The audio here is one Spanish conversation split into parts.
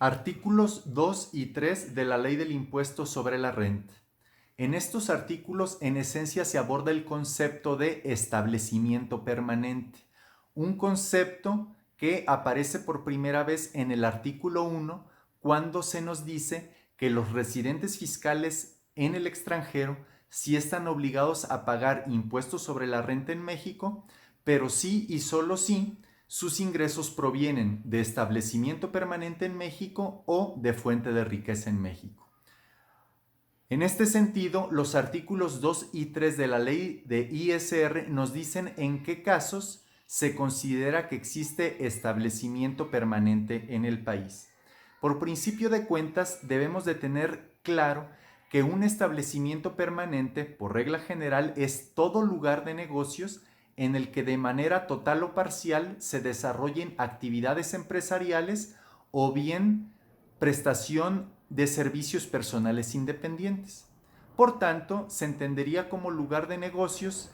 Artículos 2 y 3 de la Ley del Impuesto sobre la Renta. En estos artículos, en esencia, se aborda el concepto de establecimiento permanente, un concepto que aparece por primera vez en el artículo 1 cuando se nos dice que los residentes fiscales en el extranjero sí están obligados a pagar impuestos sobre la renta en México, pero sí y solo sí sus ingresos provienen de establecimiento permanente en México o de fuente de riqueza en México. En este sentido, los artículos 2 y 3 de la ley de ISR nos dicen en qué casos se considera que existe establecimiento permanente en el país. Por principio de cuentas, debemos de tener claro que un establecimiento permanente, por regla general, es todo lugar de negocios en el que de manera total o parcial se desarrollen actividades empresariales o bien prestación de servicios personales independientes. Por tanto, se entendería como lugar de negocios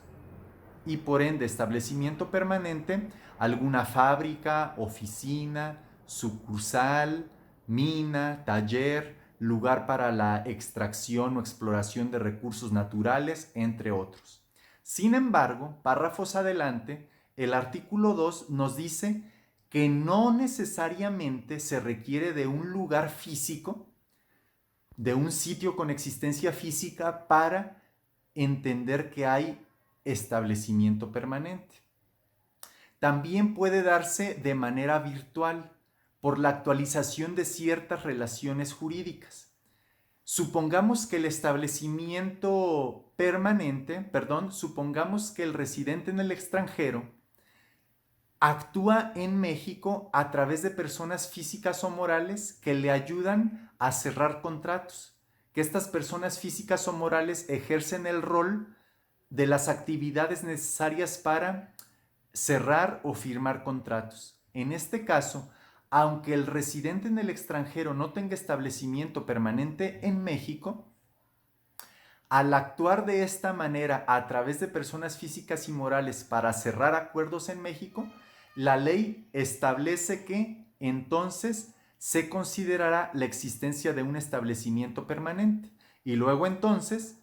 y por ende establecimiento permanente alguna fábrica, oficina, sucursal, mina, taller, lugar para la extracción o exploración de recursos naturales, entre otros. Sin embargo, párrafos adelante, el artículo 2 nos dice que no necesariamente se requiere de un lugar físico, de un sitio con existencia física para entender que hay establecimiento permanente. También puede darse de manera virtual por la actualización de ciertas relaciones jurídicas. Supongamos que el establecimiento permanente, supongamos que el residente en el extranjero actúa en México a través de personas físicas o morales que le ayudan a cerrar contratos, que estas personas físicas o morales ejercen el rol de las actividades necesarias para cerrar o firmar contratos. En este caso, aunque el residente en el extranjero no tenga establecimiento permanente en México, al actuar de esta manera a través de personas físicas y morales para cerrar acuerdos en México, la ley establece que entonces se considerará la existencia de un establecimiento permanente y luego entonces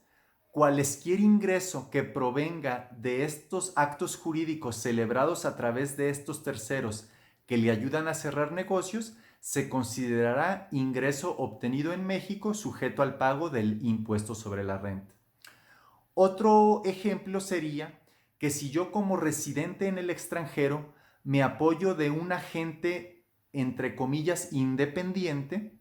cualesquier ingreso que provenga de estos actos jurídicos celebrados a través de estos terceros que le ayudan a cerrar negocios se considerará ingreso obtenido en México sujeto al pago del impuesto sobre la renta. Otro ejemplo sería que si yo como residente en el extranjero me apoyo de un agente, entre comillas, independiente,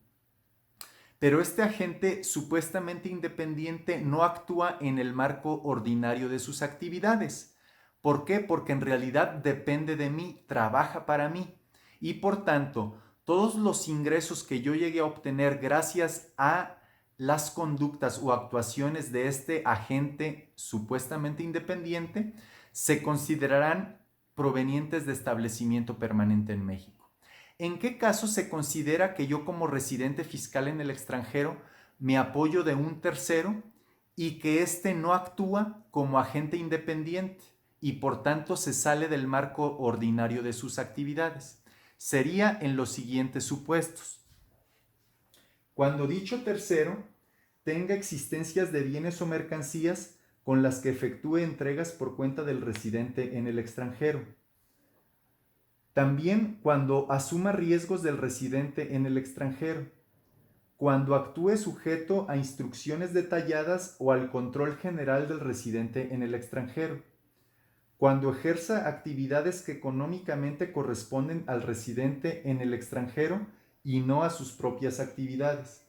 pero este agente supuestamente independiente no actúa en el marco ordinario de sus actividades. ¿Por qué? Porque en realidad depende de mí, trabaja para mí y por tanto todos los ingresos que yo llegue a obtener gracias a las conductas o actuaciones de este agente supuestamente independiente se considerarán provenientes de establecimiento permanente en México. ¿En qué caso se considera que yo como residente fiscal en el extranjero me apoyo de un tercero y que éste no actúa como agente independiente y por tanto se sale del marco ordinario de sus actividades? Sería en los siguientes supuestos. Cuando dicho tercero tenga existencias de bienes o mercancías con las que efectúe entregas por cuenta del residente en el extranjero. También cuando asuma riesgos del residente en el extranjero. Cuando actúe sujeto a instrucciones detalladas o al control general del residente en el extranjero. Cuando ejerza actividades que económicamente corresponden al residente en el extranjero y no a sus propias actividades.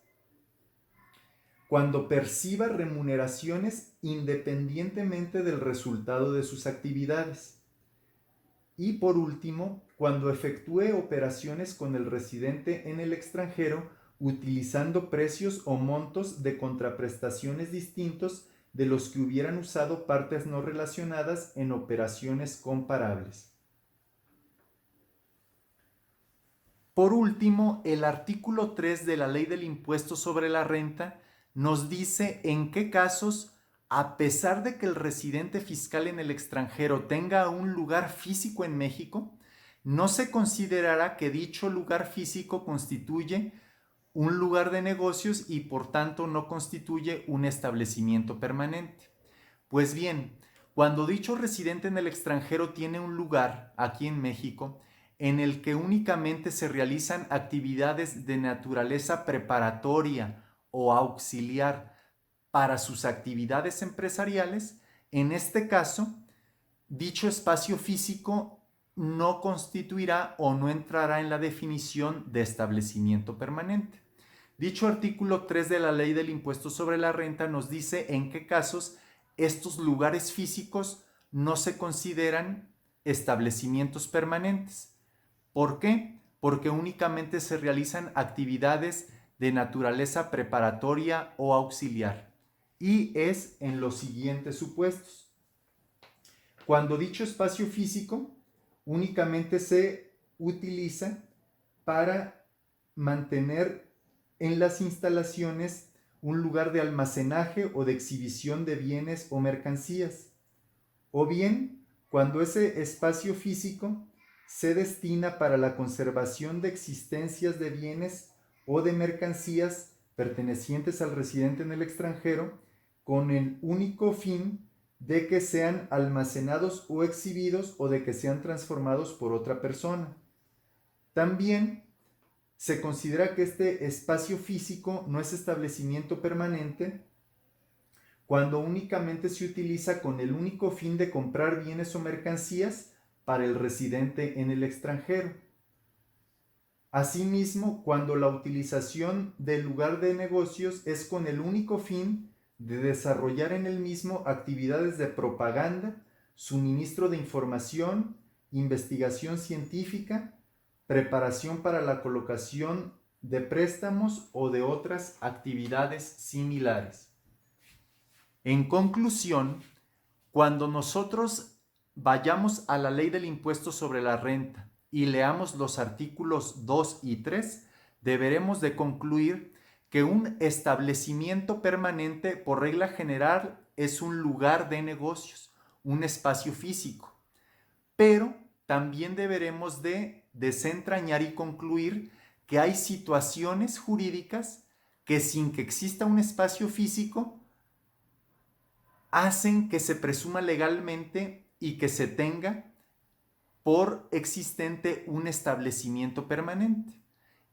Cuando perciba remuneraciones independientemente del resultado de sus actividades. Y por último, cuando efectúe operaciones con el residente en el extranjero utilizando precios o montos de contraprestaciones distintos de los que hubieran usado partes no relacionadas en operaciones comparables. Por último, el artículo 3 de la Ley del Impuesto sobre la Renta nos dice en qué casos, a pesar de que el residente fiscal en el extranjero tenga un lugar físico en México, no se considerará que dicho lugar físico constituye un lugar de negocios y por tanto no constituye un establecimiento permanente. Pues bien, cuando dicho residente en el extranjero tiene un lugar aquí en México en el que únicamente se realizan actividades de naturaleza preparatoria o auxiliar para sus actividades empresariales, en este caso, dicho espacio físico no constituirá o no entrará en la definición de establecimiento permanente. Dicho artículo 3 de la Ley del Impuesto sobre la Renta nos dice en qué casos estos lugares físicos no se consideran establecimientos permanentes. ¿Por qué? Porque únicamente se realizan actividades de naturaleza preparatoria o auxiliar. Y es en los siguientes supuestos. Cuando dicho espacio físico únicamente se utiliza para mantener en las instalaciones un lugar de almacenaje o de exhibición de bienes o mercancías, o bien cuando ese espacio físico se destina para la conservación de existencias de bienes o de mercancías pertenecientes al residente en el extranjero con el único fin de que sean almacenados o exhibidos o de que sean transformados por otra persona. También se considera que este espacio físico no es establecimiento permanente cuando únicamente se utiliza con el único fin de comprar bienes o mercancías para el residente en el extranjero. Asimismo, cuando la utilización del lugar de negocios es con el único fin de desarrollar en el mismo actividades de propaganda, suministro de información, investigación científica, preparación para la colocación de préstamos o de otras actividades similares. En conclusión, cuando nosotros vayamos a la Ley del Impuesto sobre la Renta y leamos los artículos 2 y 3, deberemos de concluir que un establecimiento permanente, por regla general, es un lugar de negocios, un espacio físico. Pero también deberemos de desentrañar y concluir que hay situaciones jurídicas que sin que exista un espacio físico hacen que se presuma legalmente y que se tenga por existente un establecimiento permanente.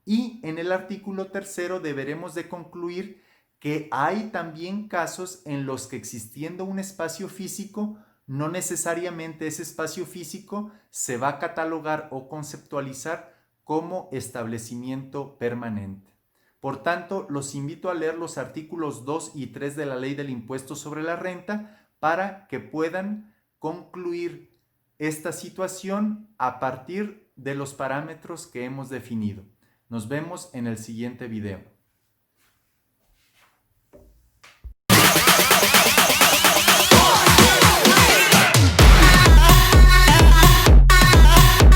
Y en el artículo 3 deberemos de concluir que hay también casos en los que existiendo un espacio físico, no necesariamente ese espacio físico se va a catalogar o conceptualizar como establecimiento permanente. Por tanto, los invito a leer los artículos 2 y 3 de la Ley del Impuesto sobre la Renta para que puedan concluir esta situación a partir de los parámetros que hemos definido. Nos vemos en el siguiente video.